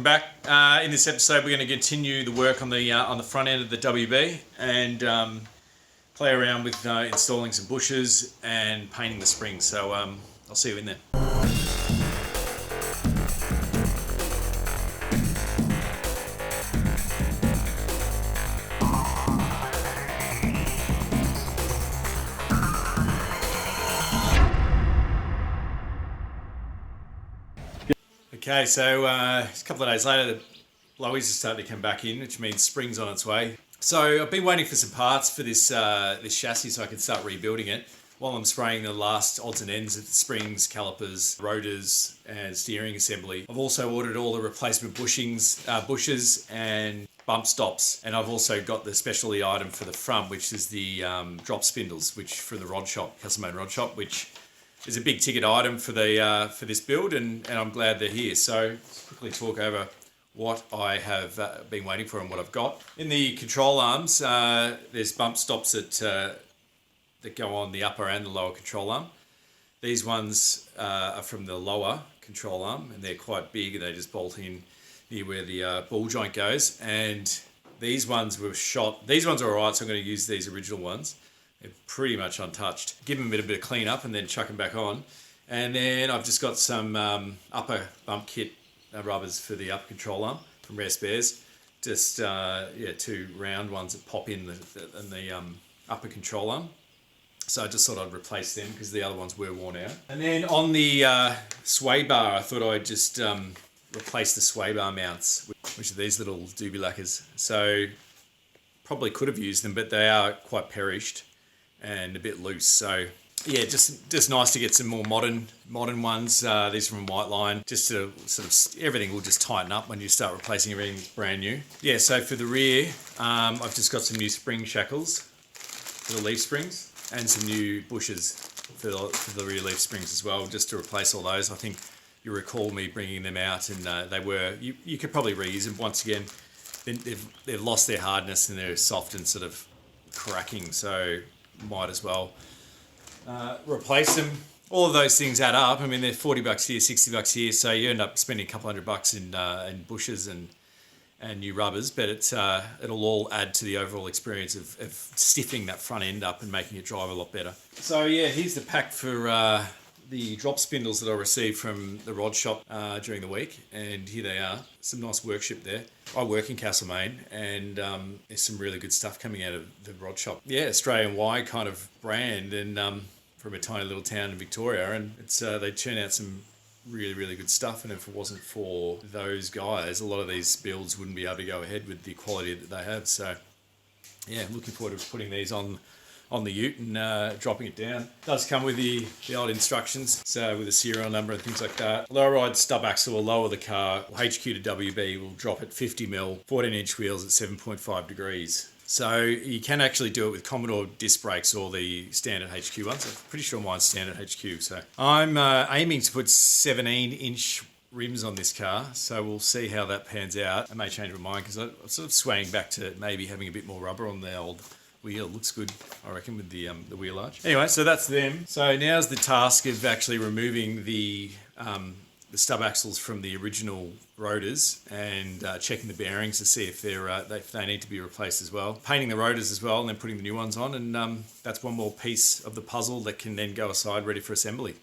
back. In this episode, we're going to continue the work on the front end of the WB and play around with installing some bushes and painting the springs. So I'll see you in there. Okay, so a couple of days later, the blowies are starting to come back in, which means spring's on its way. So I've been waiting for some parts for this chassis so I can start rebuilding it while I'm spraying the last odds and ends of the springs, calipers, rotors, and steering assembly. I've also ordered all the replacement bushes and bump stops, and I've also got the specialty item for the front, which is the drop spindles, which from the rod shop, custom-made rod shop, which is a big ticket item for this build, and I'm glad they're here. So let's quickly talk over what I have been waiting for and what I've got. In the control arms, there's bump stops that go on the upper and the lower control arm. These ones are from the lower control arm, and they're quite big, and they just bolt in near where the ball joint goes. And these ones were shot. These ones are alright, so I'm going to use these original ones. They're pretty much untouched. Give them a bit of clean up and then chuck them back on. And then I've just got some upper bump kit rubbers for the upper control arm from Rare Spares. Just two round ones that pop in the upper control arm. So I just thought I'd replace them because the other ones were worn out. And then on the sway bar, I thought I'd just replace the sway bar mounts, which are these little doobie lacquers. So probably could have used them, but they are quite perished and a bit loose. So yeah, just nice to get some more modern ones. These are from White Line, just to sort of, everything will just tighten up when you start replacing everything brand new. Yeah, so for the rear, I've just got some new spring shackles for the leaf springs and some new bushes for the rear leaf springs as well, just to replace all those. I think you recall me bringing them out, and they were, you could probably reuse them. Once again, they've lost their hardness and they're soft and sort of cracking, so might as well replace them. All of those things add up. I mean, they're $40 here, $60 here, so you end up spending a couple $100 in bushes and new rubbers, but it'll all add to the overall experience of stiffening that front end up and making it drive a lot better. So yeah, here's the pack for the drop spindles that I received from the rod shop during the week, and here they are. Some nice workshop there. I work in Castlemaine, and there's some really good stuff coming out of the rod shop. Yeah, Australian-wide kind of brand, and from a tiny little town in Victoria, and it's they churn out some really, really good stuff. And if it wasn't for those guys, a lot of these builds wouldn't be able to go ahead with the quality that they have. So yeah, I'm looking forward to putting these on the ute and dropping it down. It does come with the old instructions, so with a serial number and things like that. Lower ride stub axle will lower the car. HQ to WB will drop at 50mm, 14-inch wheels at 7.5 degrees. So you can actually do it with Commodore disc brakes or the standard HQ ones. I'm pretty sure mine's standard HQ. So I'm aiming to put 17-inch rims on this car, so we'll see how that pans out. I may change my mind because I'm sort of swaying back to maybe having a bit more rubber on the old wheel. Looks good, I reckon, with the wheel arch. Anyway, so that's them. So now's the task of actually removing the stub axles from the original rotors and checking the bearings to see if they need to be replaced as well. Painting the rotors as well, and then putting the new ones on, and that's one more piece of the puzzle that can then go aside ready for assembly.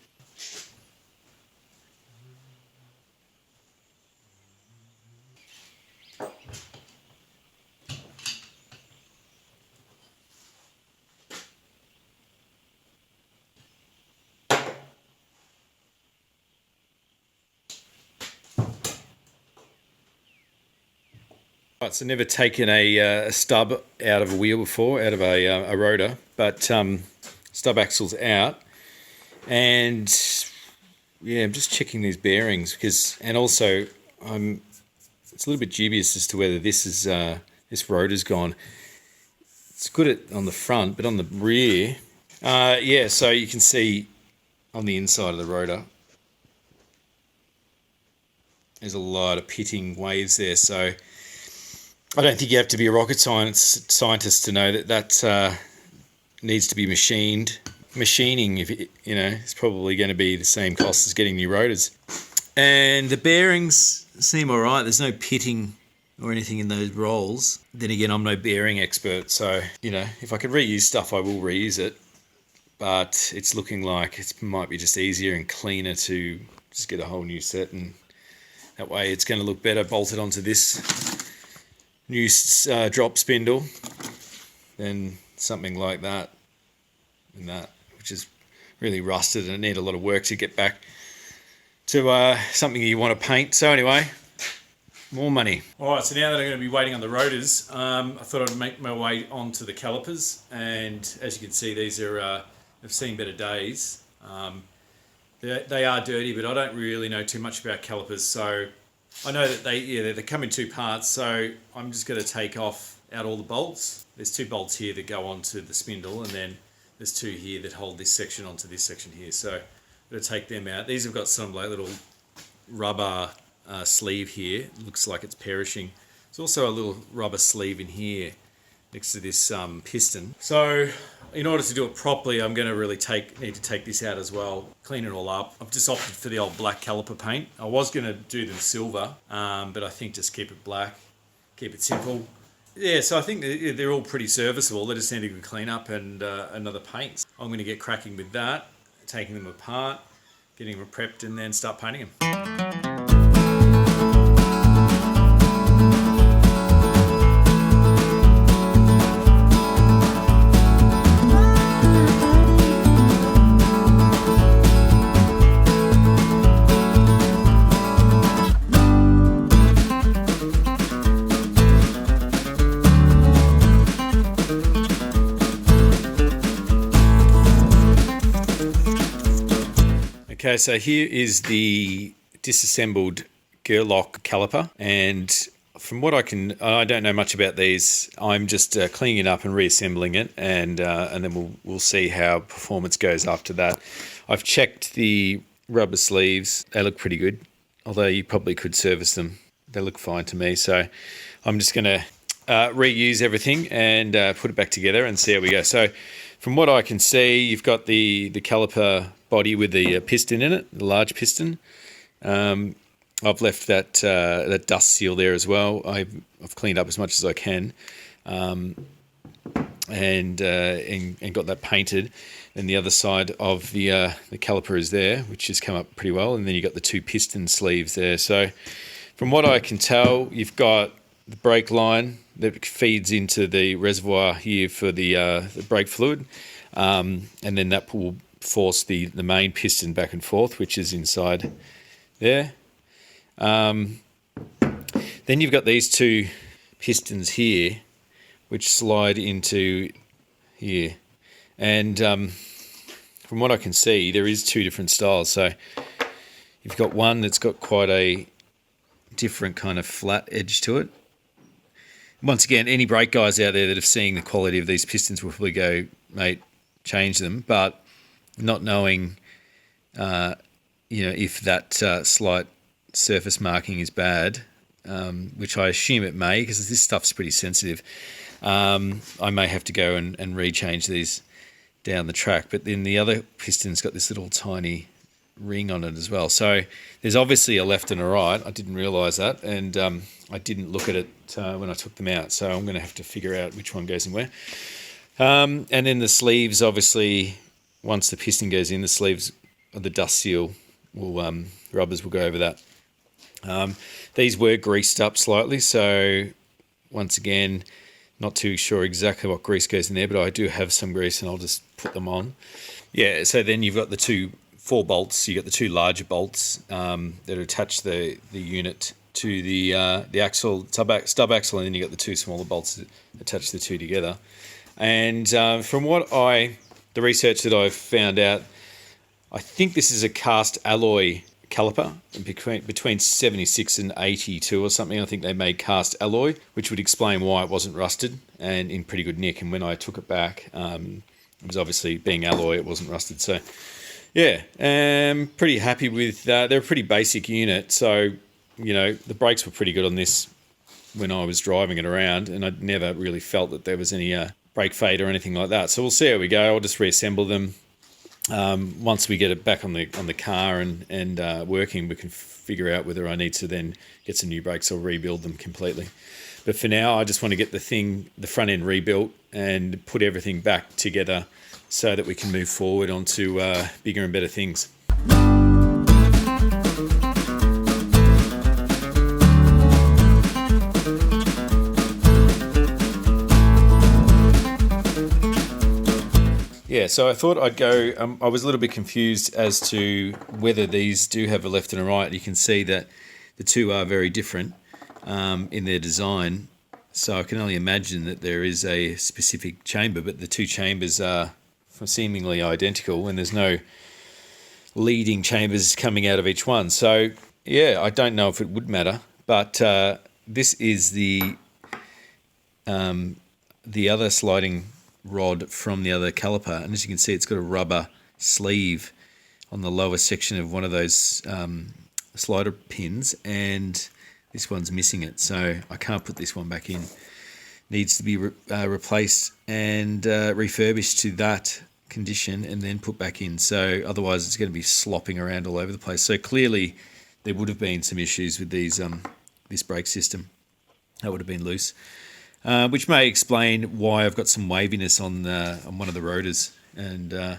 Right, so never taken a stub out of a wheel before, out of a rotor, but stub axles out, and yeah, I'm just checking these bearings because, and also it's a little bit dubious as to whether this rotor's gone. It's good on the front, but on the rear, yeah. So you can see on the inside of the rotor, there's a lot of pitting waves there. So I don't think you have to be a rocket scientist to know that needs to be machined. Machining, if is probably going to be the same cost as getting new rotors. And the bearings, seem all right. There's no pitting or anything in those rolls. Then again, I'm no bearing expert, so, you know, if I could reuse stuff, I will reuse it. But it's looking like it might be just easier and cleaner to just get a whole new set, and that way it's going to look better bolted onto this new drop spindle than something like that, and that, which is really rusted and need a lot of work to get back to something you want to paint. So anyway, more money. All right, so now that I'm going to be waiting on the rotors, I thought I'd make my way onto the calipers, and as you can see, these are have seen better days. They are dirty, but I don't really know too much about calipers, so I know that they come in two parts. So I'm just going to take out all the bolts. There's two bolts here that go onto the spindle, and then there's two here that hold this section onto this section here. So I'm going to take them out. These have got some like little rubber sleeve here. It looks like it's perishing. There's also a little rubber sleeve in here next to this piston. So in order to do it properly, I'm going to really need to take this out as well, clean it all up. I've just opted for the old black caliper paint. I was going to do them silver, but I think just keep it black, keep it simple. Yeah, so I think they're all pretty serviceable. They just need a good clean up and another paint. I'm going to get cracking with that, taking them apart, getting them prepped, and then start painting them. Okay, so here is the disassembled Gerlock caliper, and from what I don't know much about these. I'm just cleaning it up and reassembling it, and then we'll see how performance goes after that. I've checked the rubber sleeves; they look pretty good, although you probably could service them. They look fine to me, so I'm just going to reuse everything and put it back together and see how we go. So, from what I can see, you've got the caliper body with the piston in it, the large piston. I've left that dust seal there as well. I've cleaned up as much as I can, and got that painted. And the other side of the caliper is there, which has come up pretty well. And then you've got the two piston sleeves there. So from what I can tell, you've got the brake line that feeds into the reservoir here for the brake fluid, and then that will force the main piston back and forth, which is inside there. Then you've got these two pistons here, which slide into here. And from what I can see, there is two different styles. So you've got one that's got quite a different kind of flat edge to it. Once again, any brake guys out there that have seen the quality of these pistons will probably go, mate, change them. But not knowing, if that slight surface marking is bad, which I assume it may, because this stuff's pretty sensitive, I may have to go and rechange these down the track. But then the other piston's got this little tiny ring on it as well. So there's obviously a left and a right. I didn't realise that, and I didn't look at it when I took them out. So I'm going to have to figure out which one goes in where. And then the sleeves, obviously, once the piston goes in, the sleeves of the dust seal rubbers will go over that. These were greased up slightly, so once again, not too sure exactly what grease goes in there, but I do have some grease and I'll just put them on. Yeah, so then you've got the 4 bolts. You've got the 2 larger bolts that attach the unit to the axle, stub axle, and then you've got the 2 smaller bolts that attach the 2 together. And from the research that I've found out, I think this is a cast alloy caliper between 76 and 82 or something. I think they made cast alloy, which would explain why it wasn't rusted and in pretty good nick. And when I took it back, it was obviously being alloy, it wasn't rusted. So yeah, pretty happy with that. They're a pretty basic unit. So, the brakes were pretty good on this when I was driving it around, and I never really felt that there was any brake fade or anything like that. So we'll see how we go. I'll just reassemble them once we get it back on the car and working, we can figure out whether I need to then get some new brakes or rebuild them completely. But for now, I just want to get the front end rebuilt and put everything back together so that we can move forward onto bigger and better things. Yeah, so I thought I'd go, I was a little bit confused as to whether these do have a left and a right. You can see that the two are very different in their design. So I can only imagine that there is a specific chamber, but the two chambers are seemingly identical and there's no leading chambers coming out of each one. So yeah, I don't know if it would matter, but this is the other sliding rod from the other caliper, and as you can see, it's got a rubber sleeve on the lower section of one of those slider pins, and this one's missing it, so I can't put this one back in. Needs to be replaced and refurbished to that condition and then put back in, so otherwise it's going to be slopping around all over the place. So clearly there would have been some issues with these this brake system. That would have been loose. Which may explain why I've got some waviness on one of the rotors. And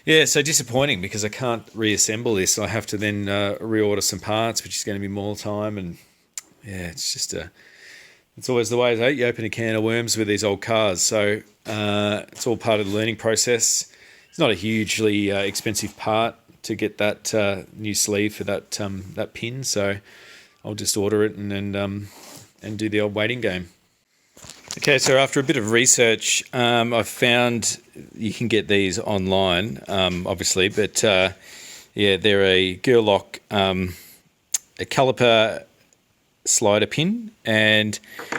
yeah, so disappointing because I can't reassemble this. I have to then reorder some parts, which is going to be more time. And yeah, it's just it's always the way, you open a can of worms with these old cars. So it's all part of the learning process. It's not a hugely expensive part to get that new sleeve for that pin. So I'll just order it and then and do the old waiting game. Okay, so after a bit of research, I've found you can get these online, obviously, but yeah, they're a Gerlock a caliper slider pin, and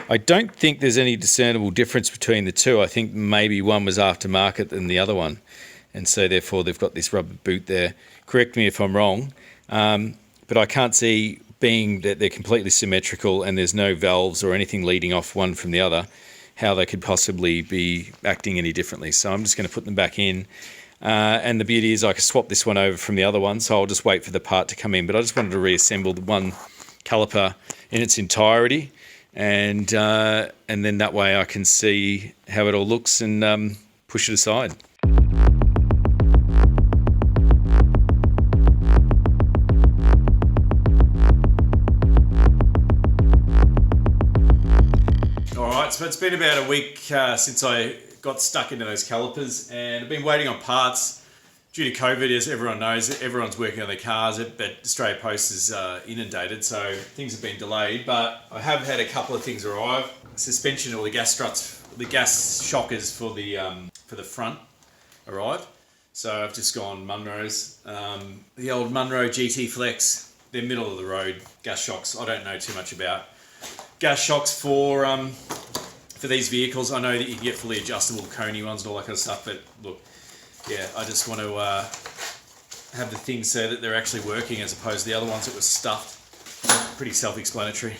I don't think there's any discernible difference between the two. I think maybe one was aftermarket than the other one, and so therefore they've got this rubber boot there. Correct me if I'm wrong, but I can't see, being that they're completely symmetrical and there's no valves or anything leading off one from the other, how they could possibly be acting any differently. So I'm just going to put them back in. And the beauty is I can swap this one over from the other one, so I'll just wait for the part to come in. But I just wanted to reassemble the one caliper in its entirety, and then that way I can see how it all looks and push it aside. So it's been about a week since I got stuck into those calipers, and I've been waiting on parts due to COVID. As everyone knows, everyone's working on their cars, but Australia Post is inundated, so things have been delayed. But I have had a couple of things arrive. Suspension, or the gas struts, the gas shockers for the front arrived. So I've just gone Munro's, the old Munro GT Flex. They're middle of the road gas shocks. I don't know too much about gas shocks for these vehicles. I know that you can get fully adjustable Coney ones and all that kind of stuff, but look, yeah, I just want to have the things so that they're actually working as opposed to the other ones that were stuffed. Pretty self-explanatory.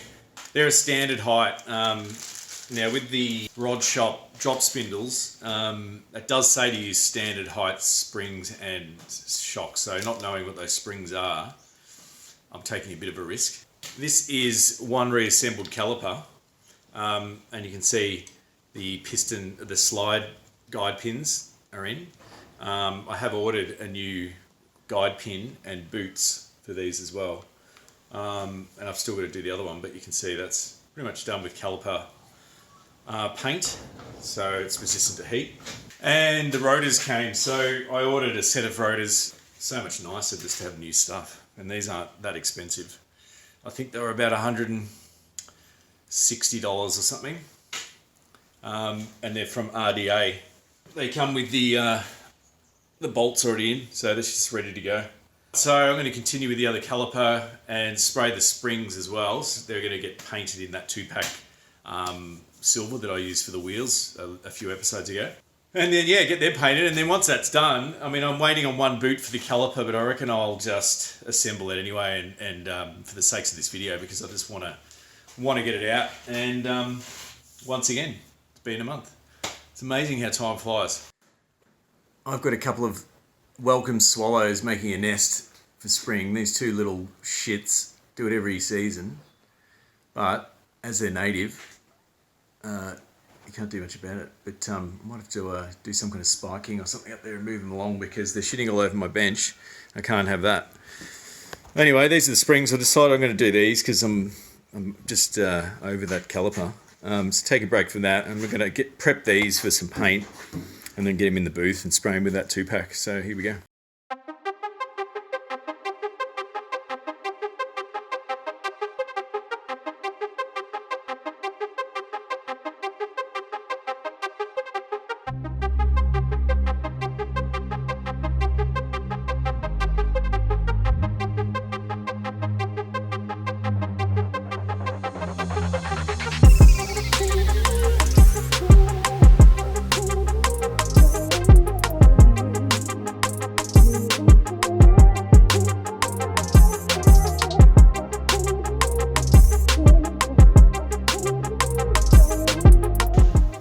They're a standard height. Now with the rod shop drop spindles, it does say to use standard height springs and shocks, so not knowing what those springs are, I'm taking a bit of a risk. This is one reassembled caliper. And you can see the piston, the slide guide pins are in. I have ordered a new guide pin and boots for these as well. And I've still got to do the other one, but you can see that's pretty much done with caliper paint, so it's resistant to heat. And the rotors came, so I ordered a set of rotors. So much nicer just to have new stuff, and these aren't that expensive. I think they were about $160 or something, and they're from RDA. They come with the bolts already in, so that's just ready to go. So I'm going to continue with the other caliper and spray the springs as well. So they're going to get painted in that 2-pack silver that I used for the wheels a few episodes ago. And then, yeah, get them painted. And then once that's done, I mean, I'm waiting on one boot for the caliper, but I reckon I'll just assemble it anyway, and for the sakes of this video, because I just want to get it out. And once again, it's been a month. It's amazing how time flies. I've got a couple of welcome swallows making a nest for spring. These two little shits do it every season, but as they're native, you can't do much about it. But I might have to do some kind of spiking or something up there and move them along because they're shitting all over my bench. I can't have that. Anyway, these are the springs. I decided I'm going to do these because I'm just over that caliper. So take a break from that, and we're going to prep these for some paint and then get them in the booth and spray them with that 2-pack. So here we go.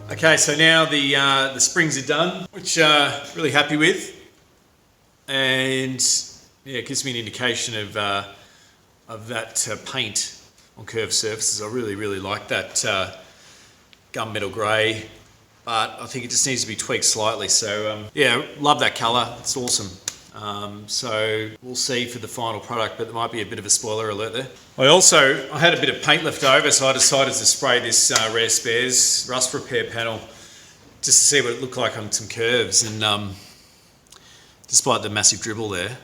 Okay, so now the springs are done, which really happy with, and yeah, it gives me an indication of that paint on curved surfaces. I really like that gunmetal grey, but I think it just needs to be tweaked slightly. So yeah, love that colour. It's awesome. So we'll see for the final product, but there might be a bit of a spoiler alert there. I had a bit of paint left over, so I decided to spray this Rare Spares rust repair panel just to see what it looked like on some curves. And despite the massive dribble there,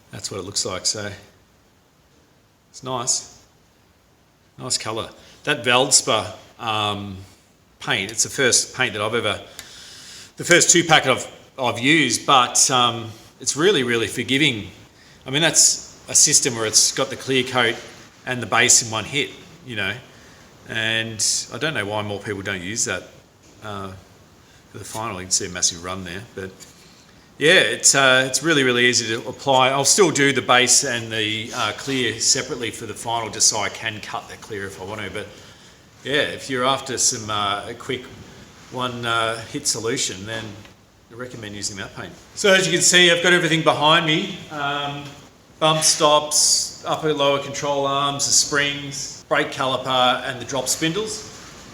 that's what it looks like. So it's nice colour. That Veldspar paint, it's the first paint that the first 2-pack I've used, but it's really forgiving. I mean, that's a system where it's got the clear coat and the base in one hit, you know, and I don't know why more people don't use that for the final. You can see a massive run there, but yeah, it's really easy to apply. I'll still do the base and the clear separately for the final, just so I can cut that clear if I want to. But yeah, if you're after some a quick one hit solution, then I recommend using that paint. So as you can see, I've got everything behind me. Bump stops, upper lower control arms, the springs, brake caliper and the drop spindles,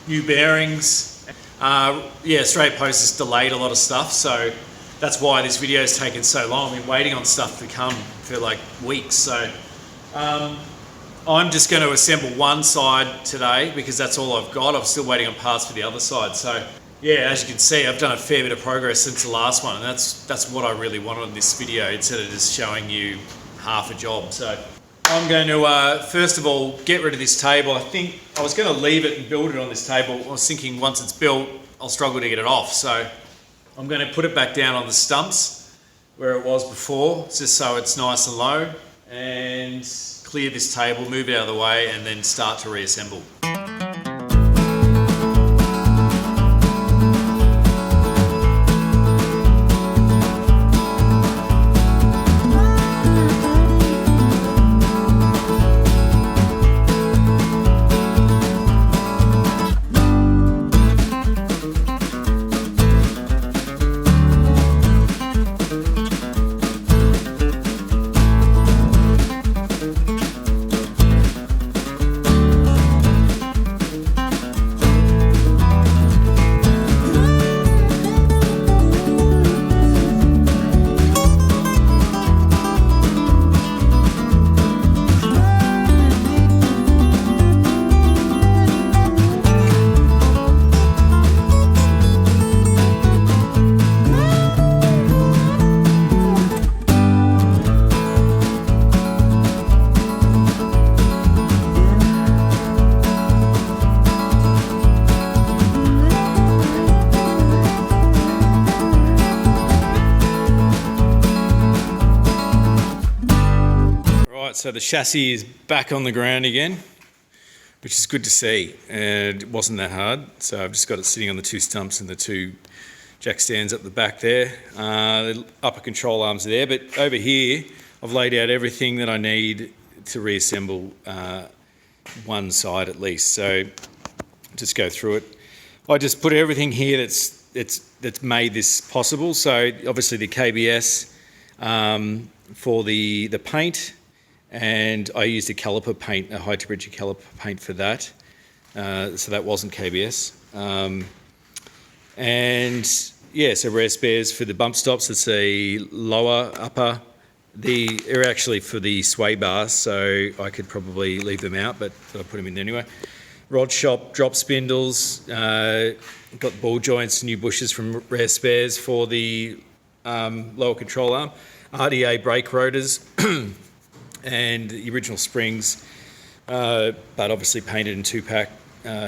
new bearings. Yeah, straight post has delayed a lot of stuff, so that's why this video has taken so long. I've been waiting on stuff to come for like weeks. So I'm just going to assemble one side today because that's all I've got. I'm still waiting on parts for the other side. So yeah, as you can see, I've done a fair bit of progress since the last one, and that's what I really wanted in this video, instead of just showing you half a job. So I'm going to first of all get rid of this table. I think I was going to leave it and build it on this table. I was thinking once it's built, I'll struggle to get it off. So I'm going to put it back down on the stumps where it was before, just so it's nice and low, and clear this table, move it out of the way, and then start to reassemble. So the chassis is back on the ground again, which is good to see, and it wasn't that hard. So I've just got it sitting on the 2 stumps and the 2 jack stands up the back there. The upper control arms are there, but over here I've laid out everything that I need to reassemble one side at least. So just go through it. I just put everything here that's that's made this possible. So obviously the KBS for the paint, and I used a Caliper paint, a high temperature Caliper paint for that. So that wasn't KBS. And yeah, so rare spares for the bump stops. It's a lower, upper. They're actually for the sway bars, so I could probably leave them out, but I put them in anyway. Rod shop drop spindles. Got ball joints, new bushes from rare spares for the lower control arm. RDA brake rotors and the original springs, but obviously painted in 2-pack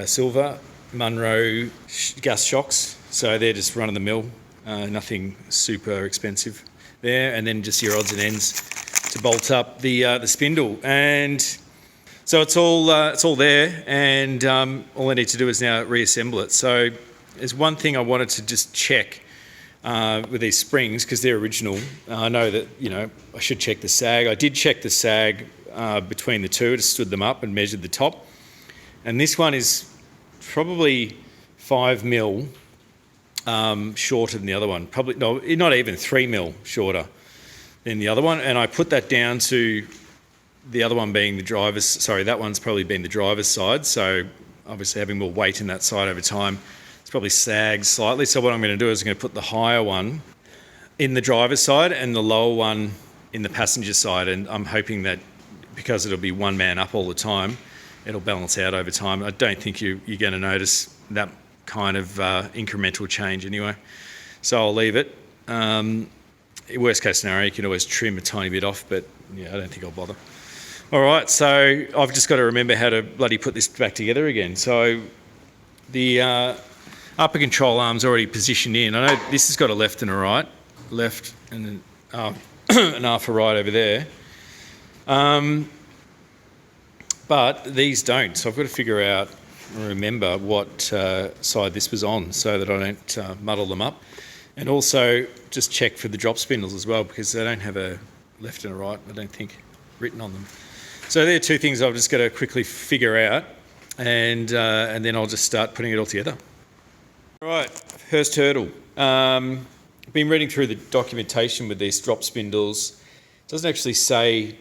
silver. Munro gas shocks, so they're just run of the mill, nothing super expensive there. And then just your odds and ends to bolt up the spindle, and so it's all there. And all I need to do is now reassemble it. So there's one thing I wanted to just check with these springs, because they're original. I know that I should check the sag. I did check the sag between the two. I just stood them up and measured the top, and this one is probably 5 mil shorter than the other one. Probably no, not even 3 mil shorter than the other one. And I put that down to the other one being the driver's. Sorry, that one's probably been the driver's side. So obviously having more weight in that side over time, it's probably sagged slightly. So what I'm going to do is I'm going to put the higher one in the driver's side and the lower one in the passenger side. And I'm hoping that because it'll be one man up all the time, it'll balance out over time. I don't think you're going to notice that kind of incremental change anyway. So I'll leave it. Worst case scenario, you can always trim a tiny bit off, but yeah, I don't think I'll bother. All right, so I've just got to remember how to bloody put this back together again. So the upper control arm's already positioned in. I know this has got a left and a right, left and an half a right over there. But these don't, so I've got to figure out and remember what side this was on so that I don't muddle them up. And also just check for the drop spindles as well, because they don't have a left and a right, I don't think, written on them. So there are two things I've just got to quickly figure out, and then I'll just start putting it all together. All right, first hurdle. I've been reading through the documentation with these drop spindles. It doesn't actually say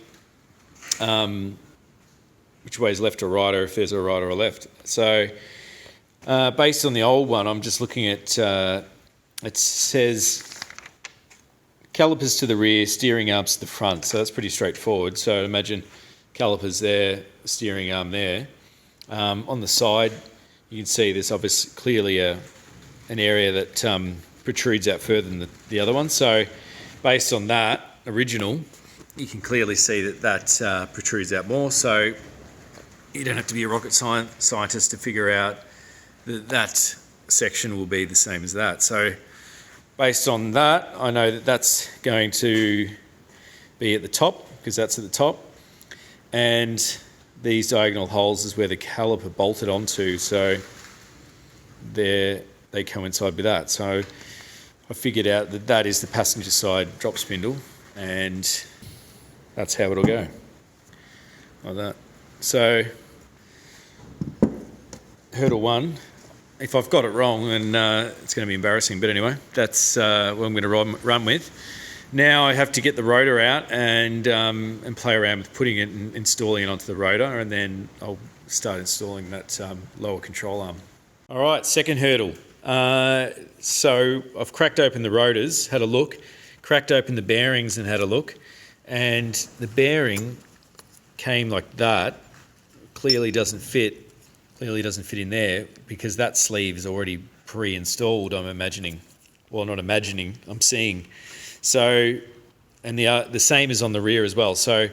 which way is left or right, or if there's a right or a left. So based on the old one, I'm just looking at, it says calipers to the rear, steering arms to the front. So that's pretty straightforward. So imagine calipers there, steering arm there. On the side, you can see there's obviously clearly an area that protrudes out further than the other one. So based on that original, you can clearly see that protrudes out more. So you don't have to be a rocket scientist to figure out that section will be the same as that. So based on that, I know that that's going to be at the top, because that's at the top. And these diagonal holes is where the caliper bolted onto, so they coincide with that. So I figured out that that is the passenger side drop spindle, and that's how it'll go, like that. So hurdle one, if I've got it wrong, then it's going to be embarrassing. But anyway, that's what I'm going to run with. Now I have to get the rotor out and play around with putting it and installing it onto the rotor, and then I'll start installing that lower control arm. All right, second hurdle. So I've cracked open the rotors, had a look, cracked open the bearings and had a look, and the bearing came like that. Clearly doesn't fit in there, because that sleeve is already pre-installed, I'm imagining. Well, not imagining, I'm seeing. So, and the same is on the rear as well. So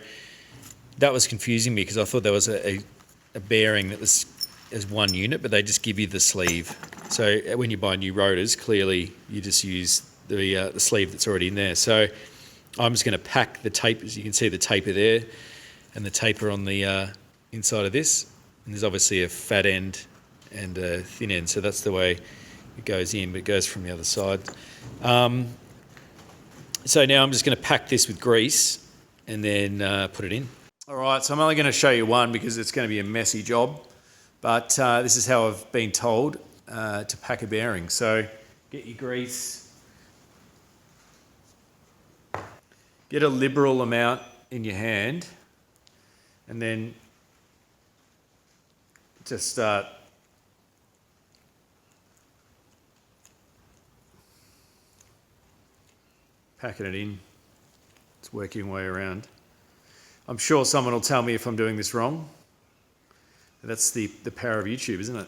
that was confusing me, because I thought there was a bearing that was as one unit, but they just give you the sleeve. So when you buy new rotors, clearly you just use the sleeve that's already in there. So I'm just going to pack the tape. As you can see, the taper there and the taper on the inside of this. And there's obviously a fat end and a thin end. So that's the way it goes in, but it goes from the other side. So now I'm just going to pack this with grease and then put it in. All right, so I'm only going to show you one because it's going to be a messy job. But this is how I've been told to pack a bearing. So Get your grease. Get a liberal amount in your hand, and then just start packing it in. It's working your way around. I'm sure someone will tell me if I'm doing this wrong. That's the power of YouTube, isn't it?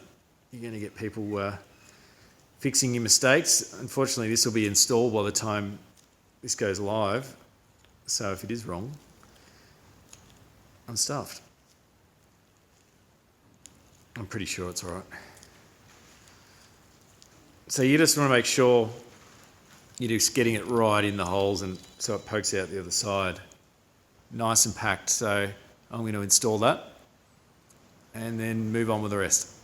You're going to get people fixing your mistakes. Unfortunately, this will be installed by the time this goes live. So if it is wrong, I'm stuffed. I'm pretty sure it's all right. So you just want to make sure you're just getting it right in the holes, and so it pokes out the other side. Nice and packed. So I'm going to install that and then move on with the rest.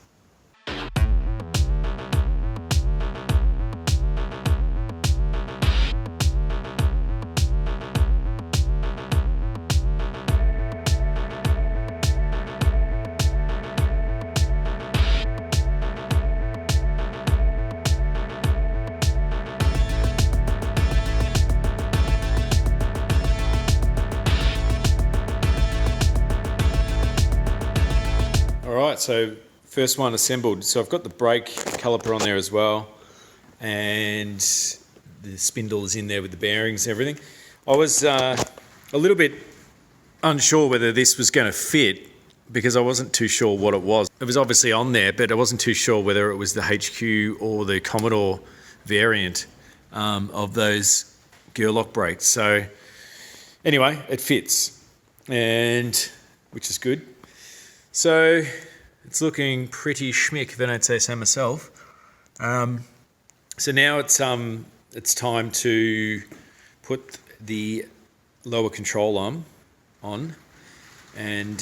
Alright, so first one assembled. So I've got the brake caliper on there as well, and the spindle is in there with the bearings and everything. I was a little bit unsure whether this was going to fit because I wasn't too sure what it was. It was obviously on there, but I wasn't too sure whether it was the HQ or the Commodore variant of those gear lock brakes. So anyway, it fits, and which is good. So it's looking pretty schmick, if I don't say so myself. So now it's time to put the lower control arm on, and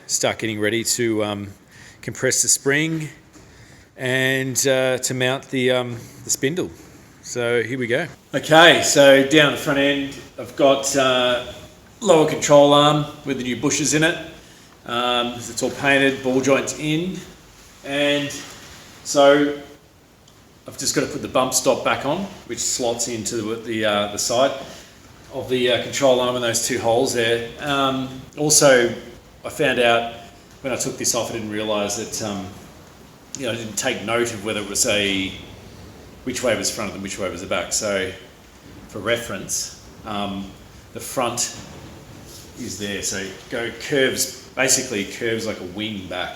start getting ready to compress the spring and to mount the spindle. So here we go. Okay, so down the front end, I've got lower control arm with the new bushes in it. It's all painted, ball joints in, and so I've just got to put the bump stop back on, which slots into the side of the control arm in those two holes there. Also, I found out when I took this off, I didn't realise that I didn't take note of whether it was which way was front and which way was the back. So for reference, the front is there, so basically curves like a wing back.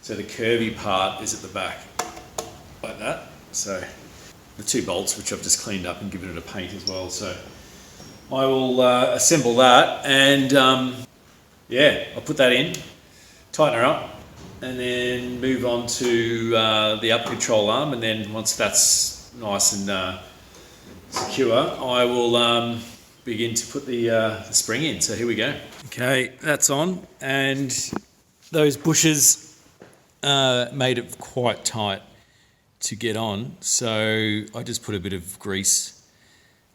So the curvy part is at the back, like that. So the two bolts, which I've just cleaned up and given it a paint as well. So I will assemble that, and I'll put that in, tighten her up, and then move on to the up control arm. And then once that's nice and secure, I will begin to put the spring in. So here we go. Okay, that's on, and those bushes made it quite tight to get on. So I just put a bit of grease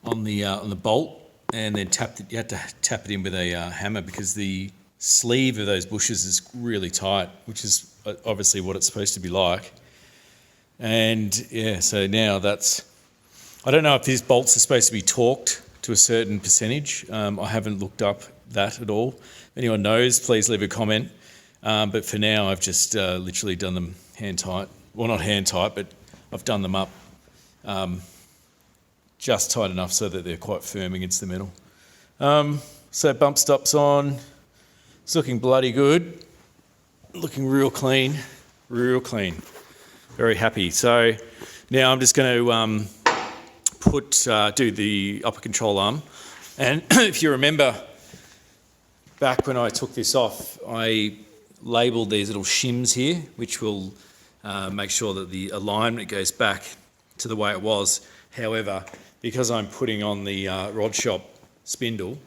on the bolt, and then you had to tap it in with a hammer, because the sleeve of those bushes is really tight, which is obviously what it's supposed to be like. And so now I don't know if these bolts are supposed to be torqued to a certain percentage. I haven't looked up that at all. If anyone knows, please leave a comment. But for now, I've just literally done them hand tight. Well, not hand tight, but I've done them up just tight enough so that they're quite firm against the metal. So bump stop's on. It's looking bloody good. Looking real clean, real clean. Very happy. So now I'm just going to do the upper control arm. And if you remember, back when I took this off, I labelled these little shims here, which will make sure that the alignment goes back to the way it was. However, because I'm putting on the rod shop spindle,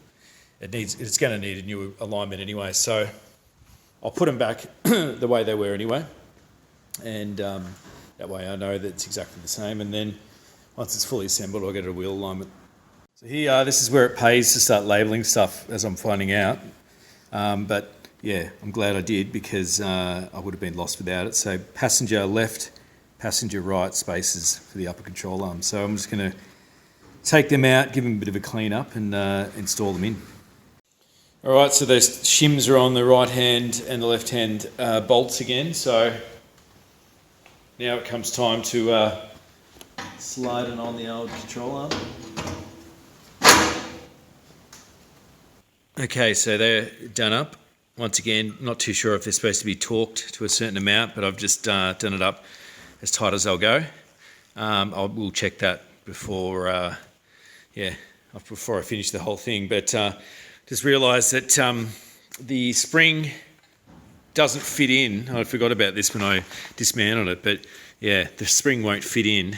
it's going to need a new alignment anyway. So I'll put them back the way they were anyway, and that way I know that it's exactly the same. And then once it's fully assembled, I'll get a wheel alignment. So here, this is where it pays to start labelling stuff, as I'm finding out. But yeah, I'm glad I did, because I would have been lost without it. So passenger left, passenger right spaces for the upper control arm. So I'm just going to take them out, give them a bit of a clean up and install them in. Alright, so those shims are on the right hand and the left hand bolts again. So now it comes time to slide it on the old control arm. Okay, so they're done up. Once again, not too sure if they're supposed to be torqued to a certain amount, but I've just done it up as tight as they'll go. We'll check that before I finish the whole thing. But just realised that the spring doesn't fit in. I forgot about this when I dismantled it, but yeah, the spring won't fit in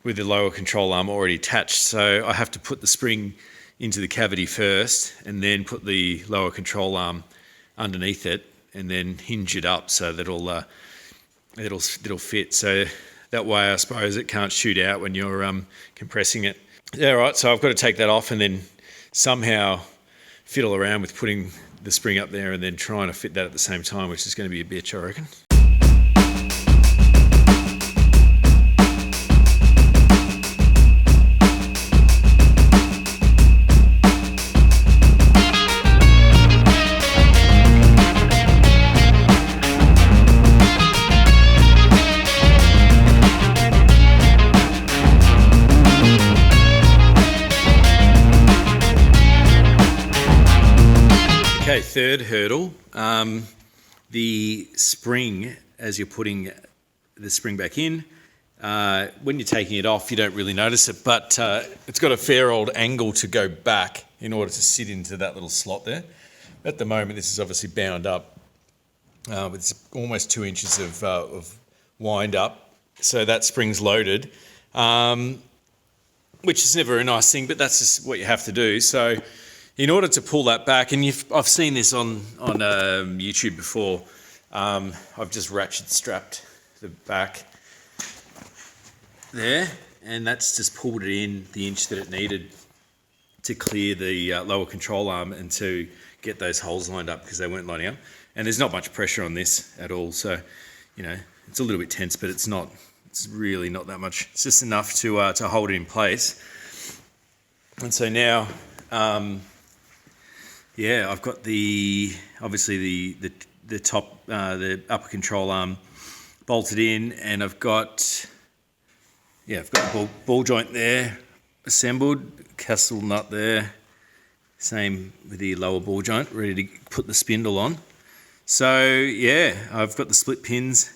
with the lower control arm already attached. So I have to put the spring into the cavity first and then put the lower control arm underneath it and then hinge it up so that it'll fit. So that way I suppose it can't shoot out when you're compressing it. Yeah, right, so I've got to take that off and then somehow fiddle around with putting the spring up there and then trying to fit that at the same time, which is going to be a bitch, I reckon. Okay, third hurdle, the spring, as you're putting the spring back in, when you're taking it off you don't really notice it, but it's got a fair old angle to go back in order to sit into that little slot there. At the moment this is obviously bound up with almost 2 inches of wind up, so that spring's loaded, which is never a nice thing, but that's just what you have to do. So in order to pull that back, and I've seen this on YouTube before, I've just ratchet strapped the back there, and that's just pulled it in the inch that it needed to clear the lower control arm and to get those holes lined up because they weren't lining up. And there's not much pressure on this at all, so you know it's a little bit tense, but it's really not that much. It's just enough to hold it in place. And so now, yeah, I've got obviously the top, the upper control arm bolted in, and I've got the ball joint there assembled, castle nut there, same with the lower ball joint, ready to put the spindle on. So yeah, I've got the split pins,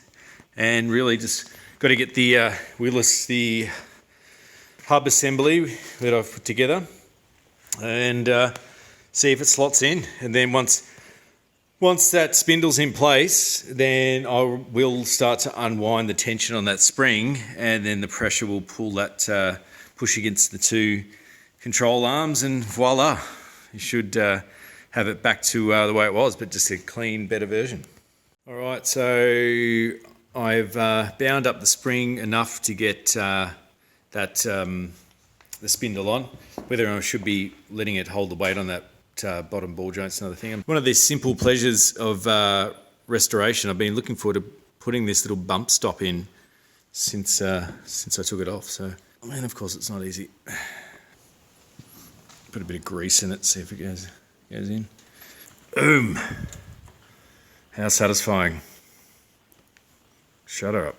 and really just got to get the the hub assembly that I've put together, and see if it slots in. And then once that spindle's in place, then I will start to unwind the tension on that spring, and then the pressure will pull that push against the two control arms, and voila, you should have it back to the way it was, but just a clean, better version. All right, so I've bound up the spring enough to get the spindle on. Whether I should be letting it hold the weight on that bottom ball joint's another thing. One of these simple pleasures of restoration, I've been looking forward to putting this little bump stop in since I took it off. So, I mean, of course, it's not easy. Put a bit of grease in it, see if it goes in. Boom! How satisfying. Shut her up.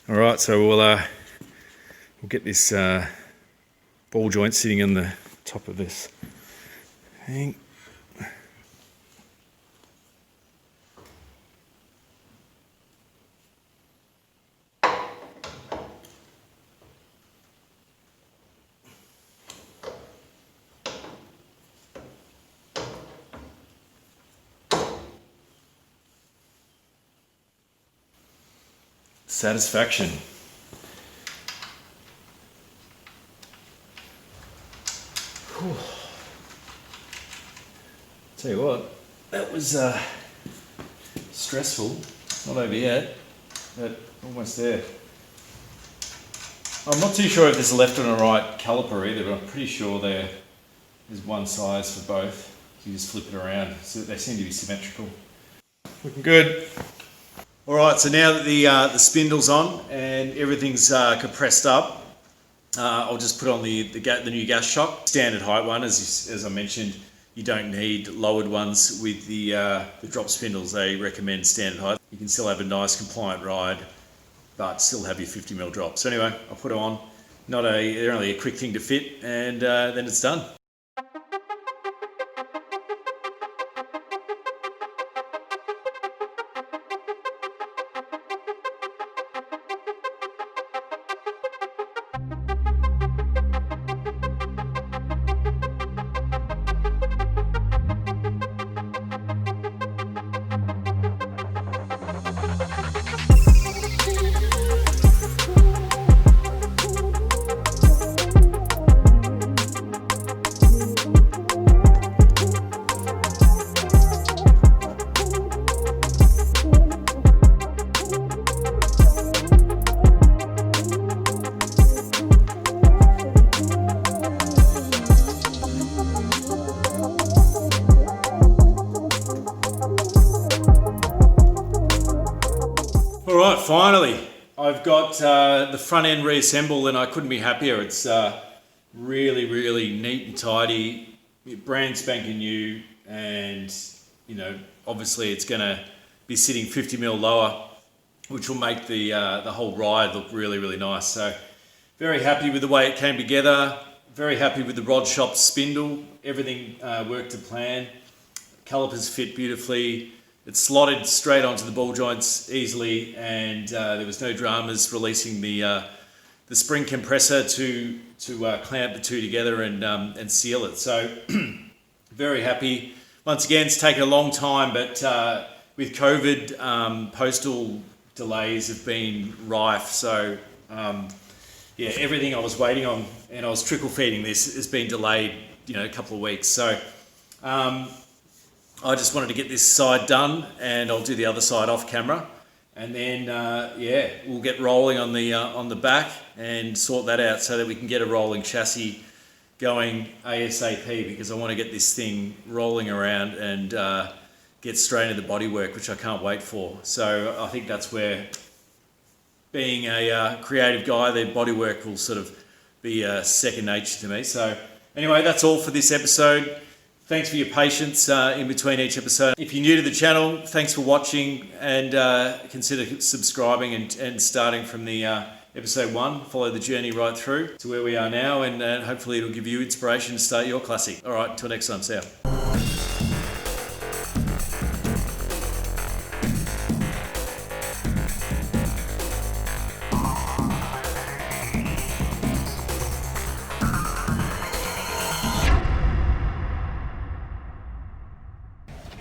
All right, so we'll get this ball joint sitting on the top of this thing. Satisfaction. Whew. Tell you what, that was stressful. Not over yet, but almost there. I'm not too sure if there's a left and a right caliper either, but I'm pretty sure there's one size for both. You just flip it around, so they seem to be symmetrical. Looking good. All right, so now that the spindle's on and everything's compressed up, I'll just put on the new gas shock. Standard height one, as I mentioned, you don't need lowered ones with the drop spindles. They recommend standard height. You can still have a nice compliant ride, but still have your 50mm drop. So anyway, I'll put them on. They're only a quick thing to fit, and then it's done. Alright, finally, I've got the front end reassembled and I couldn't be happier. It's really, really neat and tidy, brand spanking new, and obviously it's going to be sitting 50mm lower, which will make the whole ride look really, really nice. So very happy with the way it came together, very happy with the rod shop spindle. Everything worked to plan. Calipers fit beautifully. It's slotted straight onto the ball joints easily, and there was no dramas releasing the spring compressor to clamp the two together and seal it. So very happy. Once again, it's taken a long time, but with COVID, postal delays have been rife. So yeah, everything I was waiting on, and I was trickle feeding this, has been delayed, a couple of weeks. So I just wanted to get this side done, and I'll do the other side off camera, and then yeah, we'll get rolling on the back and sort that out so that we can get a rolling chassis going ASAP, because I want to get this thing rolling around and get straight into the bodywork, which I can't wait for. So I think that's where, being a creative guy, the bodywork will sort of be second nature to me. So anyway, that's all for this episode. Thanks for your patience in between each episode. If you're new to the channel, thanks for watching, and consider subscribing and starting from the episode 1. Follow the journey right through to where we are now, and hopefully it'll give you inspiration to start your classic. All right, until next time, see ya.